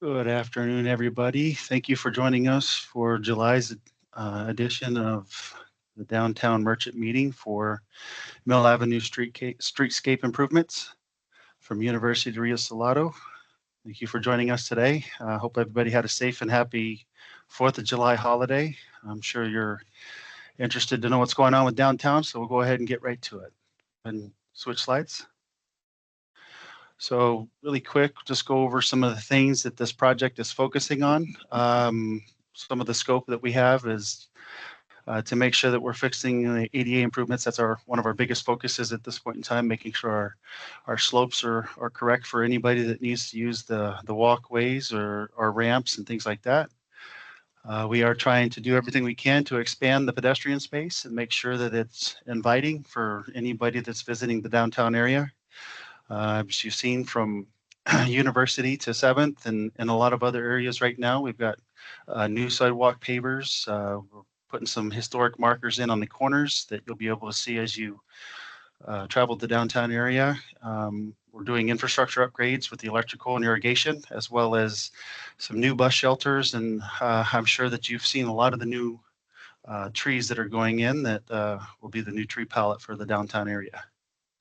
Good afternoon, everybody. Thank you for joining us for July's edition of the Downtown Merchant Meeting for Mill Avenue Streetscape Improvements from University de Rio Salado. Thank you for joining us today. I hope everybody had a safe and happy 4th of July holiday. I'm sure you're interested to know what's going on with downtown, so we'll go ahead and get right to it. And switch slides. So really quick, just go over some of the things that this project is focusing on. Some of the scope that we have is to make sure that we're fixing the ADA improvements. That's one of our biggest focuses at this point in time, making sure our slopes are correct for anybody that needs to use the walkways or ramps and things like that. We are trying to do everything we can to expand the pedestrian space and make sure that it's inviting for anybody that's visiting the downtown area. As you've seen from University to 7th and a lot of other areas right now, we've got new sidewalk pavers. We're putting some historic markers in on the corners that you'll be able to see as you travel the downtown area. We're doing infrastructure upgrades with the electrical and irrigation, as well as some new bus shelters. And I'm sure that you've seen a lot of the new trees that are going in that will be the new tree palette for the downtown area.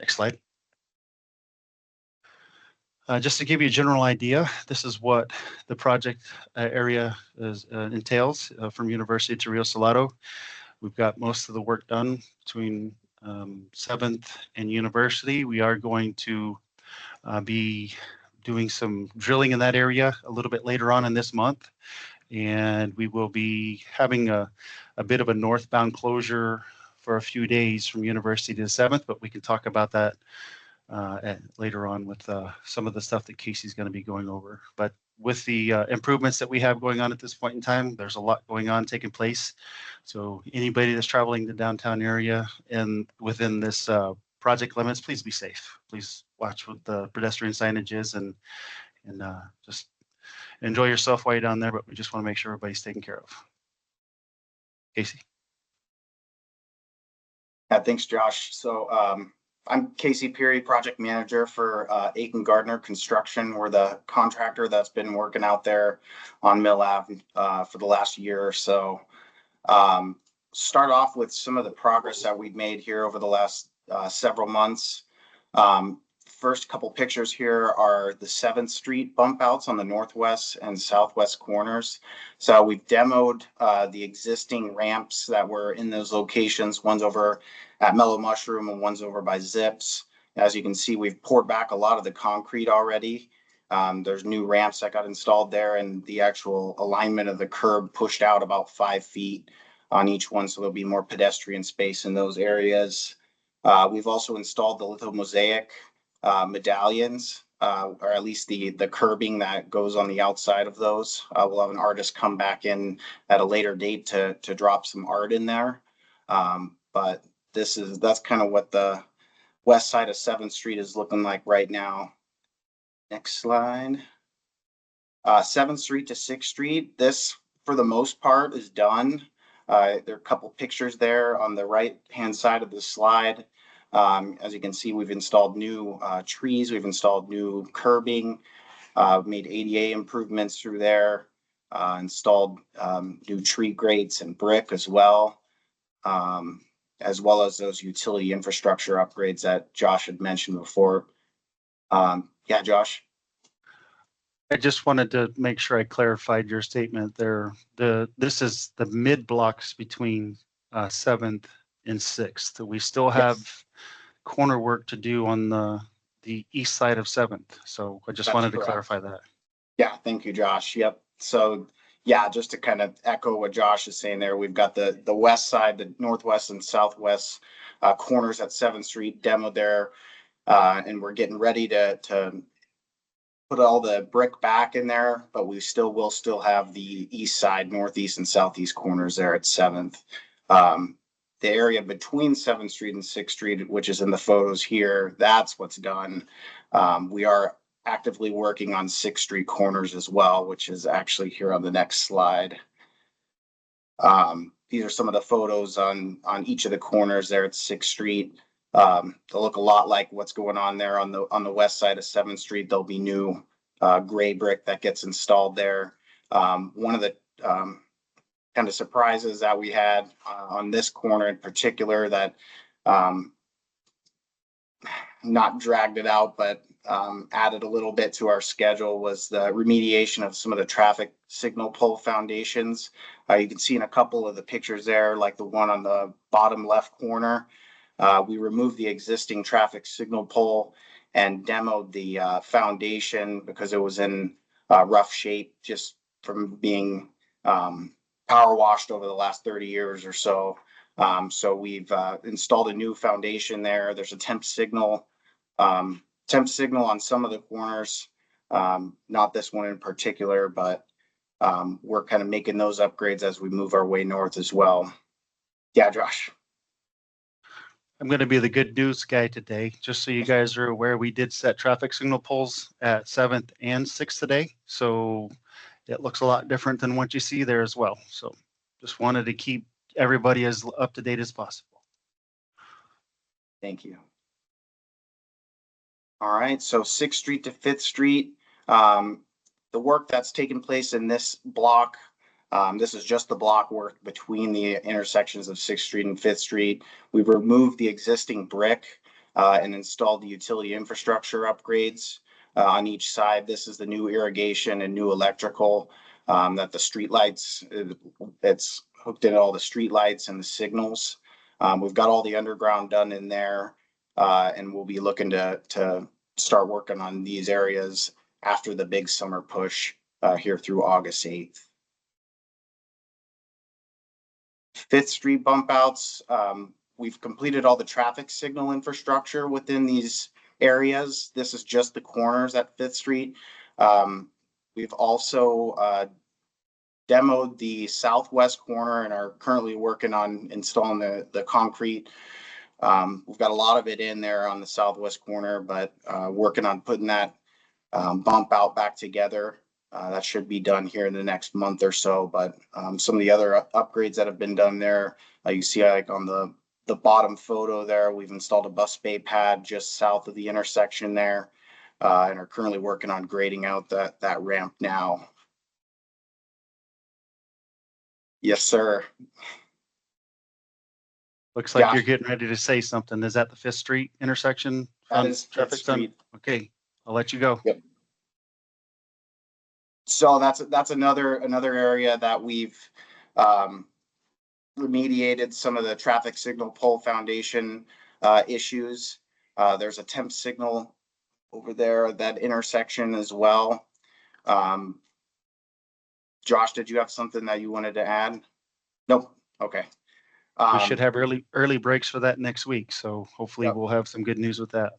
Next slide. Just to give you a general idea, this is what the project area entails from University to Rio Salado. We've got most of the work done between 7th and University. We are going to be doing some drilling in that area a little bit later on in this month. And we will be having a bit of a northbound closure for a few days from University to 7th, but we can talk about that later on with some of the stuff that Casey's going to be going over. But with the improvements that we have going on at this point in time, there's a lot going on taking place. So anybody that's traveling the downtown area and within this project limits, please be safe. Please watch what the pedestrian signage is and just enjoy yourself while you're down there. But we just want to make sure everybody's taken care of. Casey. Yeah, thanks, Josh. So I'm Casey Peary, project manager for Aiken Gardner Construction. We're the contractor that's been working out there on Mill Ave for the last year or so. Start off with some of the progress that we've made here over the last several months. First couple pictures here are the 7th Street bump outs on the northwest and southwest corners. So we've demoed the existing ramps that were in those locations. One's over at Mellow Mushroom and one's over by Zips. As you can see, we've poured back a lot of the concrete already. There's new ramps that got installed there, and the actual alignment of the curb pushed out about 5 feet on each one, so there'll be more pedestrian space in those areas. We've also installed the litho mosaic medallions, or at least the curbing that goes on the outside of those. We'll have an artist come back in at a later date to drop some art in there. But that's kind of what the west side of 7th Street is looking like right now. Next slide. 7th Street to 6th Street. This, for the most part, is done. There are a couple pictures there on the right-hand side of the slide. As you can see, we've installed new trees. We've installed new curbing, made ADA improvements through there, installed new tree grates and brick as well as those utility infrastructure upgrades that Josh had mentioned before. Yeah, Josh. I just wanted to make sure I clarified your statement there. This is the mid blocks between 7th and 6th. We still have corner work to do on the east side of 7th. So I just wanted to clarify that. Yeah, thank you, Josh. Yep. So yeah, just to kind of echo what Josh is saying there, we've got the west side, the northwest and southwest corners at 7th Street demoed there. And we're getting ready to put all the brick back in there, but we will still have the east side, northeast and southeast corners there at 7th. The area between 7th Street and 6th Street, which is in the photos here, that's what's done. We are actively working on 6th Street corners as well, which is actually here on the next slide. These are some of the photos on each of the corners there at 6th Street. They'll look a lot like what's going on there on the west side of 7th Street. There'll be new gray brick that gets installed there. One of the kind of surprises that we had on this corner in particular that not dragged it out, but added a little bit to our schedule was the remediation of some of the traffic signal pole foundations. You can see in a couple of the pictures there, like the one on the bottom left corner, we removed the existing traffic signal pole and demoed the foundation because it was in rough shape just from being power washed over the last 30 years or so. So we've installed a new foundation there. There's a temp signal on some of the corners, not this one in particular, but we're kind of making those upgrades as we move our way north as well. Yeah, Josh. I'm going to be the good news guy today. Just so you guys are aware, we did set traffic signal poles at 7th and 6th today. So it looks a lot different than what you see there as well. So just wanted to keep everybody as up to date as possible. Thank you. All right, so 6th Street to 5th Street. The work that's taken place in this block, this is just the block work between the intersections of 6th Street and 5th Street. We've removed the existing brick and installed the utility infrastructure upgrades on each side. This is the new irrigation and new electrical that the street lights, it's hooked in all the street lights and the signals. We've got all the underground done in there, and we'll be looking to start working on these areas after the big summer push here through August 8th. 5th Street bump outs. We've completed all the traffic signal infrastructure within these areas. This is just the corners at 5th Street. We've also demoed the southwest corner and are currently working on installing the concrete. We've got a lot of it in there on the southwest corner, but working on putting that bump out back together. That should be done here in the next month or so. But some of the other upgrades that have been done there, you see like on the bottom photo there, we've installed a bus bay pad just south of the intersection there, and are currently working on grading out that ramp now. Yes, sir. Looks like Josh. you're getting ready to say something. Is that the 5th Street intersection? That is 5th Street. Okay, I'll let you go. Yep. So that's another area that we've remediated some of the traffic signal pole foundation issues. There's a temp signal over there at that intersection as well. Josh, did you have something that you wanted to add? Nope. Okay. We should have early breaks for that next week. So hopefully we'll have some good news with that.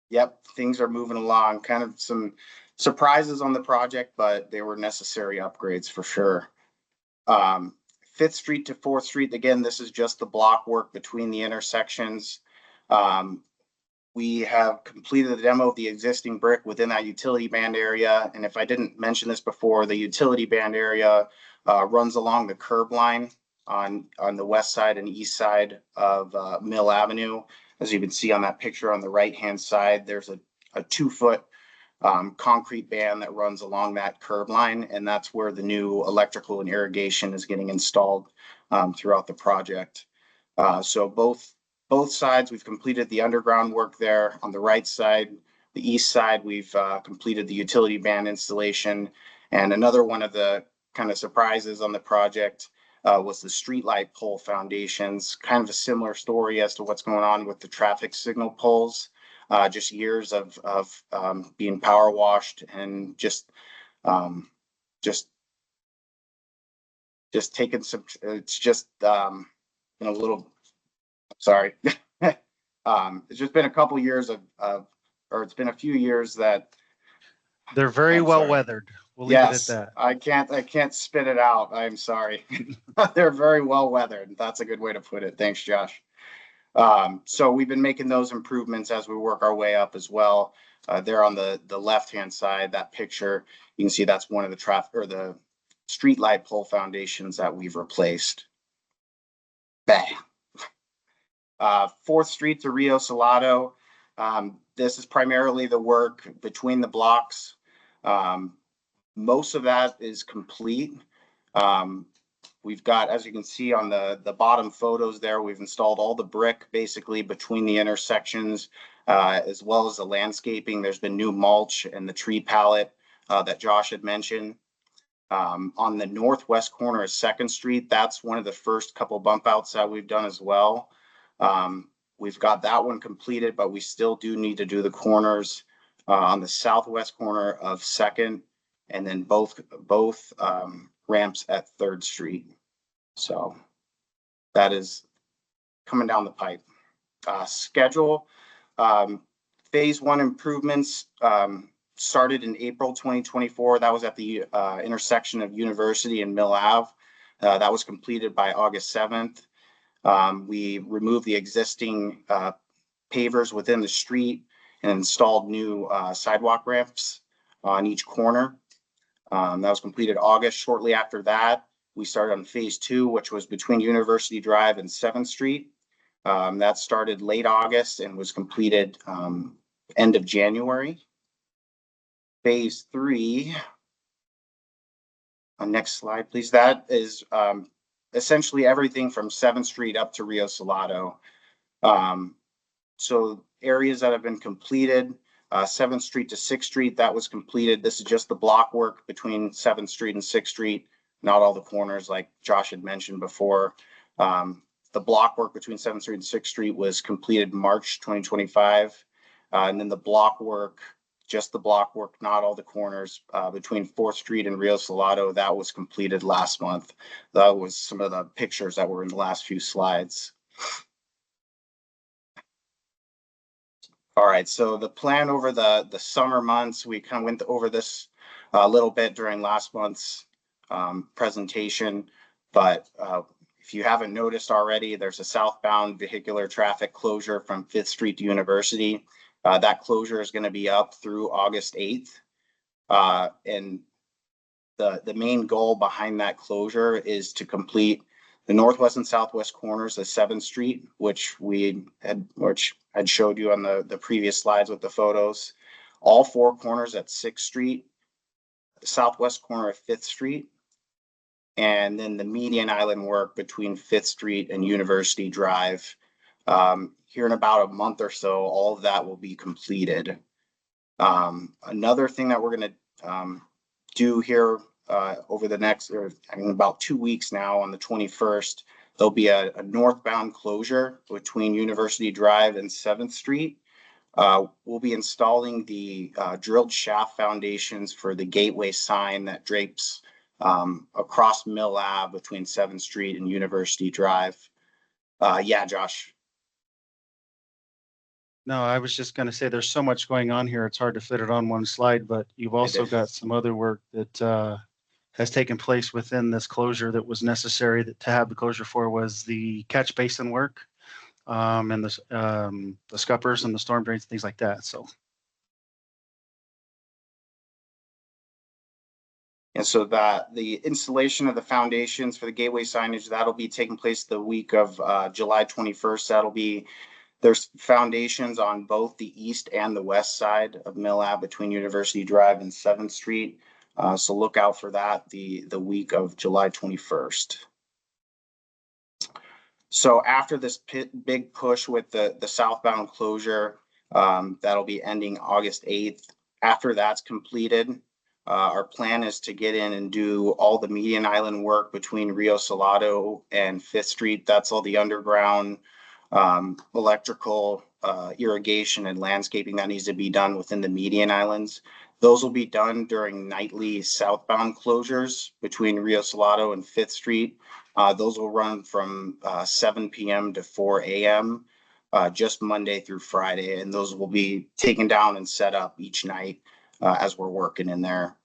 Yep. Things are moving along. Kind of some surprises on the project, but they were necessary upgrades for sure. 5th Street to 4th Street. Again, this is just the block work between the intersections. We have completed the demo of the existing brick within that utility band area. And if I didn't mention this before, the utility band area runs along the curb line on the west side and east side of Mill Avenue. As you can see on that picture on the right-hand side, there's a 2-foot concrete band that runs along that curb line, and that's where the new electrical and irrigation is getting installed throughout the project. So both sides, we've completed the underground work there. On the right side, the east side, we've completed the utility band installation. And another one of the kind of surprises on the project was the streetlight pole foundations. Kind of a similar story as to what's going on with the traffic signal poles. Just years of being power washed and just taking some. It's just been a little. Sorry, it's just been a couple years or it's been a few years that they're very well weathered. We'll leave it at that. I can't spit it out. I'm sorry. They're very well weathered. That's a good way to put it. Thanks, Josh. So we've been making those improvements as we work our way up as well. There on the left-hand side, that picture, you can see that's one of the street light pole foundations that we've replaced. Bang. 4th Street to Rio Salado. This is primarily the work between the blocks. Most of that is complete. We've got, as you can see on the bottom photos there, we've installed all the brick basically between the intersections, as well as the landscaping. There's been new mulch and the tree pallet that Josh had mentioned. On the northwest corner of 2nd Street, that's one of the first couple bump outs that we've done as well. We've got that one completed, but we still do need to do the corners on the southwest corner of 2nd, and then both ramps at 3rd Street. So that is coming down the pipe. Schedule, phase 1 improvements started in April 2024. That was at the intersection of University and Mill Ave. That was completed by August 7th. We removed the existing pavers within the street and installed new sidewalk ramps on each corner. That was completed August. Shortly after that, we started on phase 2, which was between University Drive and 7th Street. That started late August and was completed end of January. Phase 3, next slide, please. That is essentially everything from 7th Street up to Rio Salado. So areas that have been completed, 7th Street to 6th Street, that was completed. This is just the block work between 7th Street and 6th Street, not all the corners like Josh had mentioned before. The block work between 7th Street and 6th Street was completed March 2025. And then the block work, just the block work, not all the corners, between 4th Street and Rio Salado, that was completed last month. That was some of the pictures that were in the last few slides. All right, so the plan over the summer months, we kind of went over this a little bit during last month's presentation, but if you haven't noticed already, there's a southbound vehicular traffic closure from 5th Street to University. That closure is going to be up through August 8th. And the main goal behind that closure is to complete the northwest and southwest corners of 7th Street, which I'd showed you on the previous slides with the photos. All 4 corners at 6th Street, the southwest corner of 5th Street, and then the median island work between 5th Street and University Drive. Here in about a month or so, all of that will be completed. Another thing that we're going to do here over the next, about 2 weeks now, on the 21st, there'll be a northbound closure between University Drive and 7th Street. We'll be installing the drilled shaft foundations for the gateway sign that drapes across Mill Ave between 7th Street and University Drive. Yeah, Josh. No, I was just going to say there's so much going on here. It's hard to fit it on one slide, but you've also got some other work that has taken place within this closure that was necessary to have the closure for, was the catch basin work and the scuppers and the storm drains, things like that. So. And so that the installation of the foundations for the gateway signage, that'll be taking place the week of July 21st. There's foundations on both the east and the west side of Mill Ave between University Drive and 7th Street. So look out for that the week of July 21st. So after this big push with the southbound closure, that'll be ending August 8th. After that's completed, our plan is to get in and do all the median island work between Rio Salado and 5th Street. That's all the underground electrical, irrigation, and landscaping that needs to be done within the median islands. Those will be done during nightly southbound closures between Rio Salado and 5th Street. Those will run from 7 p.m. to 4 a.m. Just Monday through Friday, and those will be taken down and set up each night as we're working in there.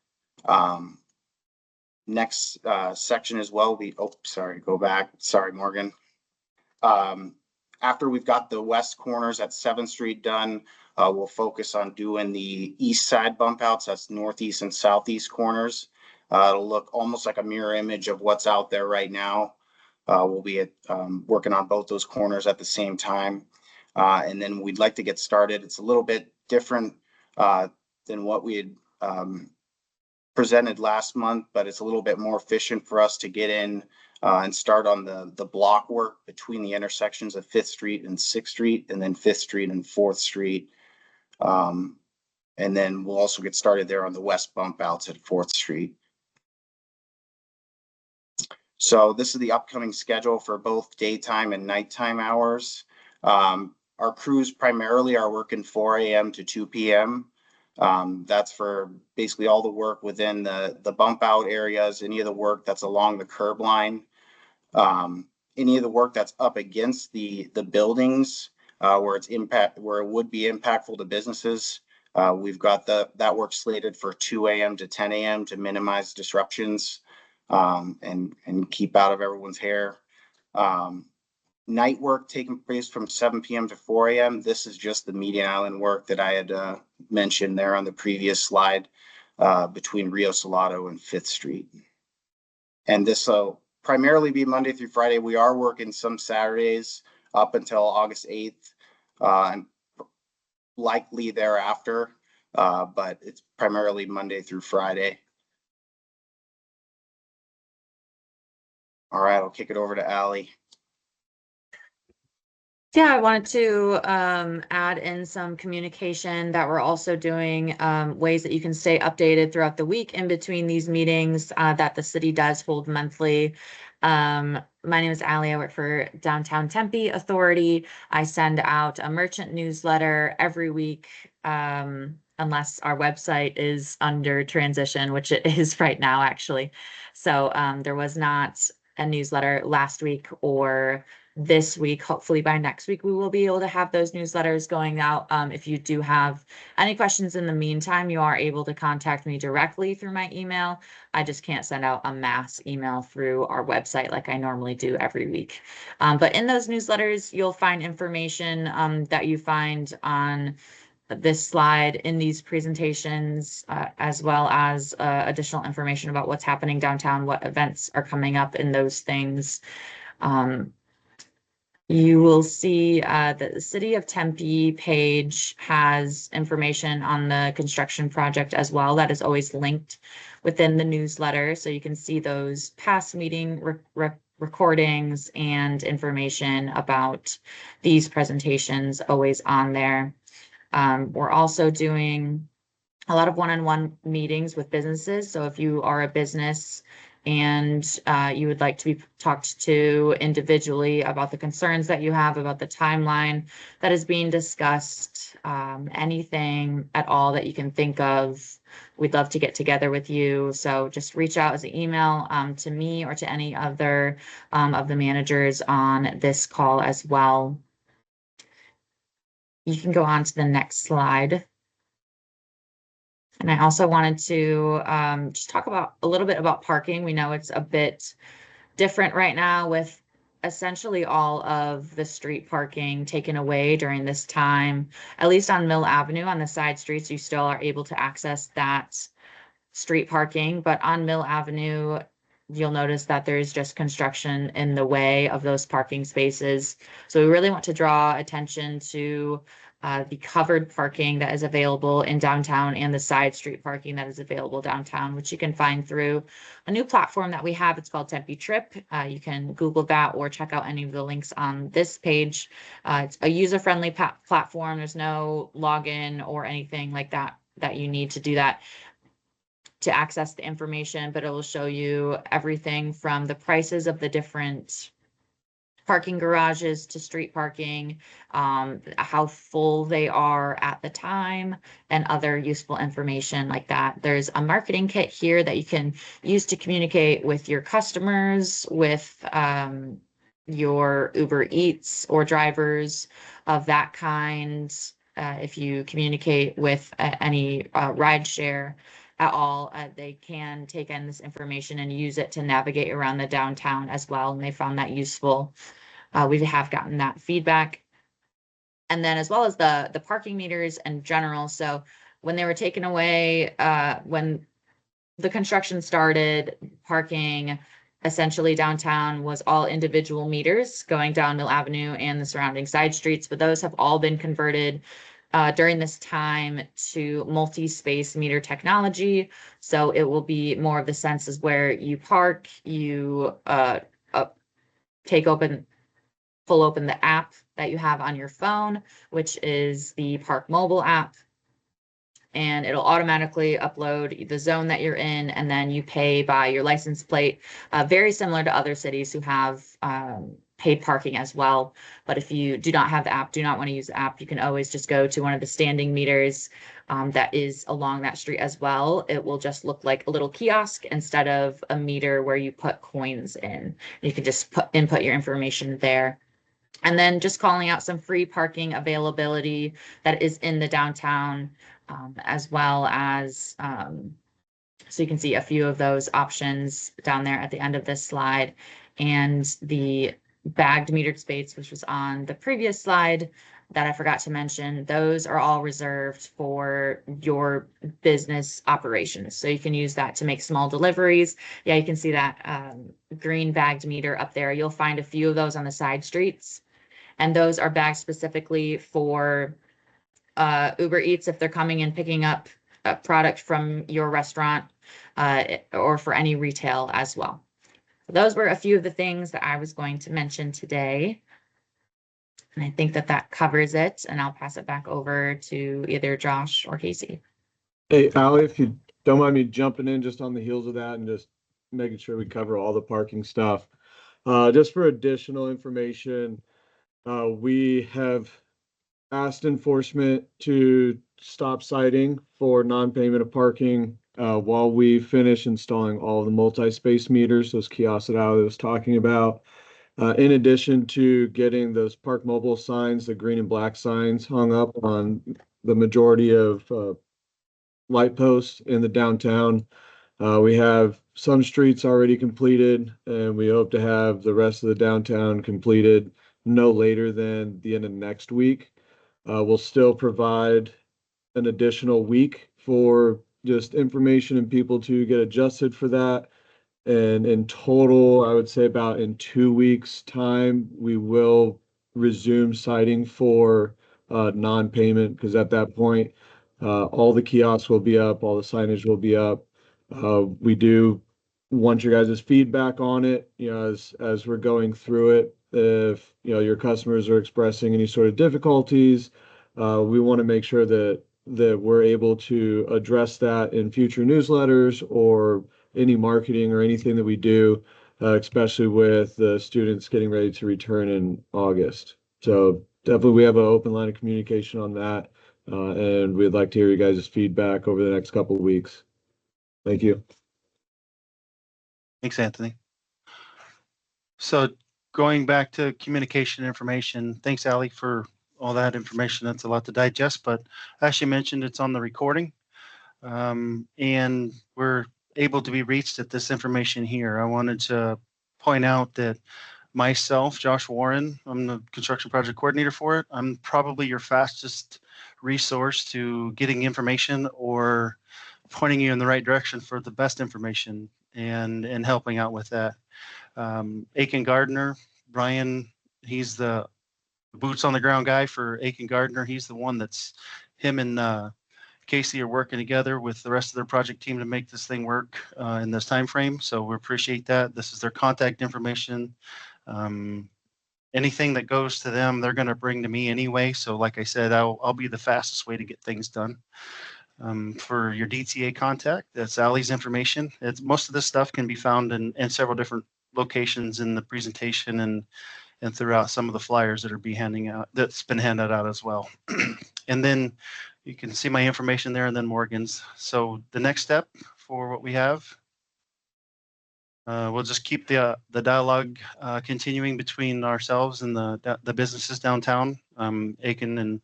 Next section as well will be, go back. Sorry, Morgan. After we've got the west corners at 7th Street done, we'll focus on doing the east side bump outs. That's northeast and southeast corners. It'll look almost like a mirror image of what's out there right now. We'll be working on both those corners at the same time. And then we'd like to get started. It's a little bit different than what we had presented last month, but it's a little bit more efficient for us to get in and start on the block work between the intersections of 5th Street and 6th Street, and then 5th Street and 4th Street. And then we'll also get started there on the west bump outs at 4th Street. So this is the upcoming schedule for both daytime and nighttime hours. Our crews primarily are working 4 a.m. to 2 p.m. That's for basically all the work within the bump out areas, any of the work that's along the curb line, any of the work that's up against the buildings where it would be impactful to businesses. We've got that work slated for 2 a.m. to 10 a.m. to minimize disruptions and keep out of everyone's hair. Night work taking place from 7 p.m. to 4 a.m. This is just the median island work that I had mentioned there on the previous slide between Rio Salado and 5th Street. And this will primarily be Monday through Friday. We are working some Saturdays up until August 8th and likely thereafter, but it's primarily Monday through Friday. All right, I'll kick it over to Allie. Yeah, I wanted to add in some communication that we're also doing, ways that you can stay updated throughout the week in between these meetings that the city does hold monthly. My name is Allie. I work for Downtown Tempe Authority. I send out a merchant newsletter every week, unless our website is under transition, which it is right now, actually. So there was not a newsletter last week or this week. Hopefully by next week, we will be able to have those newsletters going out. If you do have any questions in the meantime, you are able to contact me directly through my email. I just can't send out a mass email through our website like I normally do every week. But in those newsletters, you'll find information that you find on this slide in these presentations, as well as additional information about what's happening downtown, what events are coming up in those things. You will see that the City of Tempe page has information on the construction project as well. That is always linked within the newsletter. So you can see those past meeting recordings and information about these presentations always on there. We're also doing a lot of one-on-one meetings with businesses. So if you are a business and you would like to be talked to individually about the concerns that you have about the timeline that is being discussed, anything at all that you can think of, we'd love to get together with you. So just reach out as an email to me or to any other of the managers on this call as well. You can go on to the next slide. And I also wanted to just talk about a little bit about parking. We know it's a bit different right now with essentially all of the street parking taken away during this time. At least on Mill Avenue, on the side streets, you still are able to access that street parking. But on Mill Avenue, you'll notice that there's just construction in the way of those parking spaces. So we really want to draw attention to the covered parking that is available in downtown and the side street parking that is available downtown, which you can find through a new platform that we have. It's called Tempe Trip. You can Google that or check out any of the links on this page. It's a user-friendly platform. There's no login or anything like that you need to do that to access the information, but it will show you everything from the prices of the different parking garages to street parking, how full they are at the time, and other useful information like that. There's a marketing kit here that you can use to communicate with your customers, with your Uber Eats or drivers of that kind. If you communicate with any rideshare at all, they can take in this information and use it to navigate around the downtown as well, and they found that useful. We have gotten that feedback. And then as well as the parking meters in general. So when they were taken away, when the construction started, parking essentially downtown was all individual meters going down Mill Avenue and the surrounding side streets, but those have all been converted during this time to multi-space meter technology. So it will be more of the senses where you park, you pull open the app that you have on your phone, which is the Park mobile app, and it'll automatically upload the zone that you're in, and then you pay by your license plate, very similar to other cities who have paid parking as well. But if you do not have the app, do not want to use the app, you can always just go to one of the standing meters that is along that street as well. It will just look like a little kiosk instead of a meter where you put coins in. You can just input your information there. And then just calling out some free parking availability that is in the downtown, as well as, so you can see a few of those options down there at the end of this slide. And the bagged metered space, which was on the previous slide that I forgot to mention, those are all reserved for your business operations. So you can use that to make small deliveries. Yeah, you can see that green bagged meter up there. You'll find a few of those on the side streets. And those are bagged specifically for Uber Eats if they're coming and picking up a product from your restaurant, or for any retail as well. Those were a few of the things that I was going to mention today. And I think that covers it. And I'll pass it back over to either Josh or Casey. Hey, Allie, if you don't mind me jumping in just on the heels of that and just making sure we cover all the parking stuff. Just for additional information, we have asked enforcement to stop citing for non-payment of parking while we finish installing all of the multi-space meters, those kiosks that I was talking about. In addition to getting those Park Mobile signs, the green and black signs hung up on the majority of light posts in the downtown. We have some streets already completed, and we hope to have the rest of the downtown completed no later than the end of next week. We'll still provide an additional week for just information and people to get adjusted for that. And in total, I would say about in 2 weeks' time, we will resume citing for non-payment, because at that point, all the kiosks will be up, all the signage will be up. We do want your guys' feedback on it, as we're going through it. If your customers are expressing any sort of difficulties, we want to make sure that we're able to address that in future newsletters or any marketing or anything that we do, especially with the students getting ready to return in August. So definitely we have an open line of communication on that, and we'd like to hear you guys' feedback over the next couple of weeks. Thank you. Thanks, Anthony. So going back to communication information, thanks, Allie, for all that information. That's a lot to digest, but as you mentioned, it's on the recording, and we're able to be reached at this information here. I wanted to point out that myself, Josh Warren, I'm the construction project coordinator for it. I'm probably your fastest resource to getting information or pointing you in the right direction for the best information and helping out with that. Aiken Gardner, Brian, he's the boots on the ground guy for Aiken Gardner. He's the one him and Casey are working together with the rest of their project team to make this thing work in this time frame. So we appreciate that. This is their contact information. Anything that goes to them, they're going to bring to me anyway. So like I said, I'll be the fastest way to get things done. For your DTA contact, that's Allie's information. Most of this stuff can be found in several different locations in the presentation and throughout some of the flyers that's been handed out as well. And then you can see my information there, and then Morgan's. So the next step for what we have, we'll just keep the dialogue continuing between ourselves and the businesses downtown, Aiken and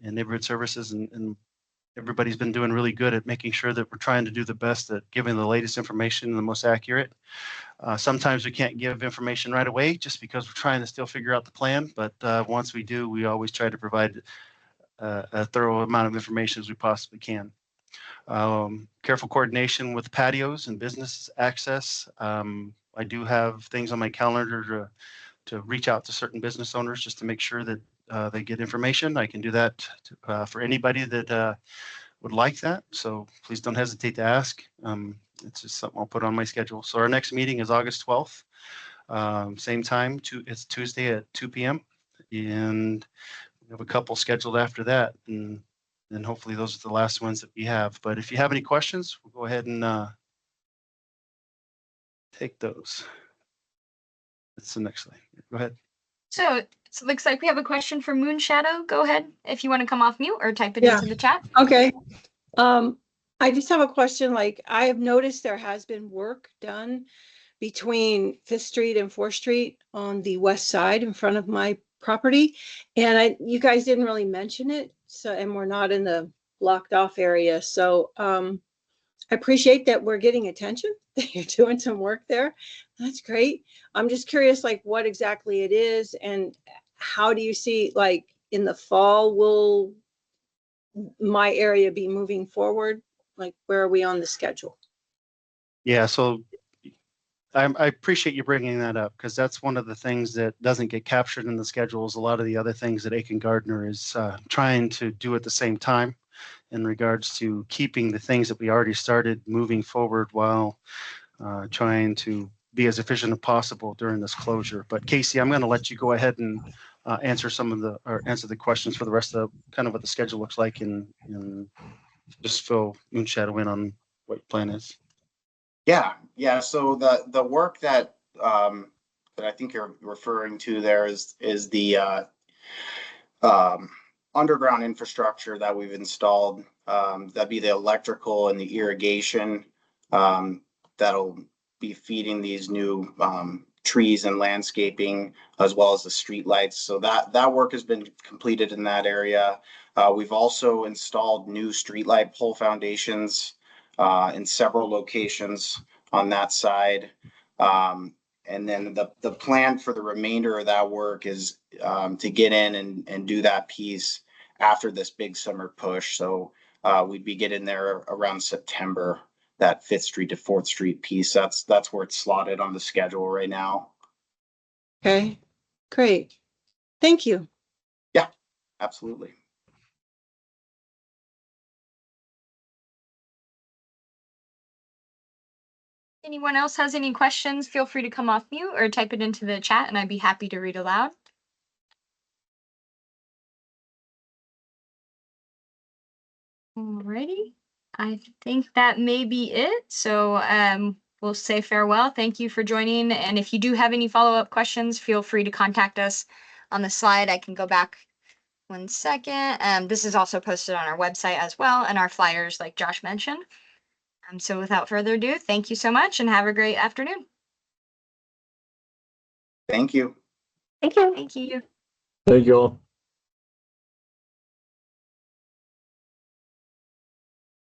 neighborhood services, and everybody's been doing really good at making sure that we're trying to do the best at giving the latest information and the most accurate. Sometimes we can't give information right away just because we're trying to still figure out the plan. But once we do, we always try to provide a thorough amount of information as we possibly can. Careful coordination with patios and business access. I do have things on my calendar to reach out to certain business owners just to make sure that they get information. I can do that for anybody that would like that. So please don't hesitate to ask. It's just something I'll put on my schedule. So our next meeting is August 12th. Same time, it's Tuesday at 2 p.m. And we have a couple scheduled after that. And hopefully those are the last ones that we have. But if you have any questions, we'll go ahead and take those. That's the next thing. Go ahead. So it looks like we have a question from Moonshadow. Go ahead if you want to come off mute or type it Yeah. into the chat. Okay. I just have a question. Like, I have noticed there has been work done between 5th Street and 4th Street on the west side in front of my property. And you guys didn't really mention it. So, and we're not in the blocked off area. So, I appreciate that we're getting attention, that you're doing some work there. That's great. I'm just curious, like, what exactly it is and how do you see, like, in the fall, will my area be moving forward? Like, where are we on the schedule? Yeah, so I appreciate you bringing that up because that's one of the things that doesn't get captured in the schedules. A lot of the other things that Aiken Gardner is trying to do at the same time in regards to keeping the things that we already started moving forward while trying to be as efficient as possible during this closure. But Casey, I'm going to let you go ahead and answer the questions for the rest of kind of what the schedule looks like and just fill Moonshadow in on what your plan is. Yeah. So the work that I think you're referring to there is the underground infrastructure that we've installed. That'd be the electrical and the irrigation that'll be feeding these new trees and landscaping, as well as the street lights. So that work has been completed in that area. We've also installed new streetlight pole foundations in several locations on that side. And then the plan for the remainder of that work is to get in and do that piece after this big summer push. So we'd be getting there around September, that 5th Street to 4th Street piece. That's where it's slotted on the schedule right now. Okay, great. Thank you. Yeah, absolutely. Anyone else has any questions, feel free to come off mute or type it into the chat and I'd be happy to read aloud. Alrighty, I think that may be it. So we'll say farewell. Thank you for joining. And if you do have any follow-up questions, feel free to contact us on the slide. I can go back 1 second. This is also posted on our website as well and our flyers like Josh mentioned. So without further ado, thank you so much and have a great afternoon. Thank you. Thank you. Thank you. Thank you all.